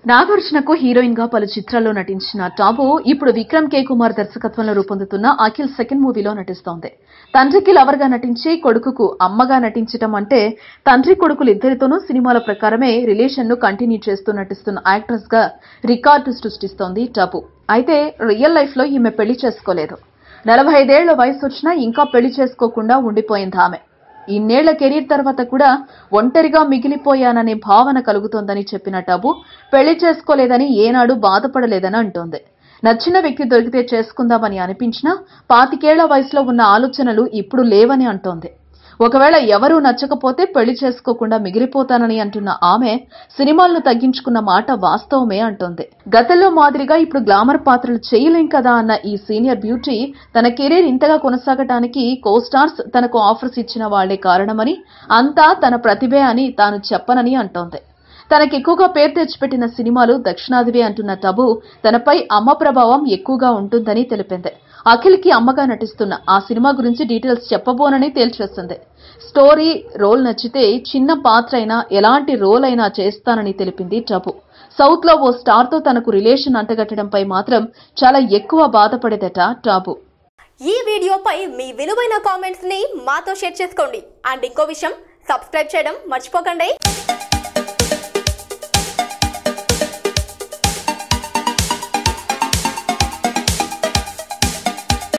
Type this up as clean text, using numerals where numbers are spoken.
నాగార్జునకు heroine గా పలు చిత్రాల్లో నటించిన టాబు ఇప్పుడు విక్రమ్ కే కుమార్ దర్శకత్వంలో రూపొందుతున్న అఖిల్ సెకండ్ మూవీలో నటిస్తోంది. తండ్రికి లవర్ గా నటించి కొడుకుకు అమ్మగా నటించడం అంటే తండ్రి కొడుకులు ఇద్దరితోనూ సినిమాల ప్రకారమే రిలేషన్ ను కంటిన్యూ చేస్తూ నటిస్తున్న యాక్ట్రెస్ గా రికార్డు సృష్టిస్తోంది టాబు. అయితే రియల్ లైఫ్ లో ఈమె పెళ్లి చేసుకోలేదు. 45 ఏళ్ల వయసు వచ్చినా ఇంకా పెళ్లి చేసుకోకుండా ఉండిపోయింది ఆమె. ఇన్నేళ్ల కెరీర్ తర్వాత కూడా ఒంటరిగా మిగిలిపోయాననే భావన కలుగుతోందని చెప్పిన టాబు పెళ్లి చేసుకోలేదని ఏనాడు బాధపడలేదని అంటోంది. నచ్చిన వ్యక్తి దొరికితే చేసుకుందామని అనిపించినా 25 ఏళ్ల వయసులో ఉన్న ఆలోచనలు ఇప్పుడు లేవని అంటోంది. ఒకవేళ ఎవరూ నచ్చకపోతే పెళ్లి చేసుకోకుండా మిగిలిపోతానని అంటున్న ఆమె సినిమాలను తగ్గించుకున్న మాట వాస్తవమే అంటోంది. గతంలో మాదిరిగా ఇప్పుడు గ్లామర్ పాత్రలు చేయలేం కదా అన్న ఈ సీనియర్ బ్యూటీ తన కెరీర్ ఇంతగా కొనసాగటానికి కో స్టార్స్ తనకు ఆఫర్స్ ఇచ్చిన వాళ్లే కారణమని, అంతా తన ప్రతిభే అని తాను చెప్పనని అంటోంది. తనకెక్కువగా పేరు తెచ్చిపెట్టిన సినిమాలు దక్షిణాదివే అంటున్న టాబు తనపై అమ్మ ప్రభావం ఎక్కువగా ఉంటుందని తెలిపింది. అఖిల్ కి అమ్మగా నటిస్తున్న ఆ సినిమా గురించి డీటెయిల్స్ చెప్పబోనని తేల్చేసింది. స్టోరీ రోల్ నచ్చితే చిన్న పాత్ర అయినా ఎలాంటి రోల్ అయినా చేస్తానని తెలిపింది టాబు. సౌత్ లో ఓ స్టార్ తో తనకు రిలేషన్ అంటగట్టడంపై మాత్రం చాలా ఎక్కువ బాధపడేదట టాబు. ఈ వీడియోపై మీ విలువైన కామెంట్స్ ని మాతో షేర్ చేసుకోండి. అండ్ ఇంకో విషయం, సబ్స్క్రైబ్ చేయడం మర్చిపోకండి.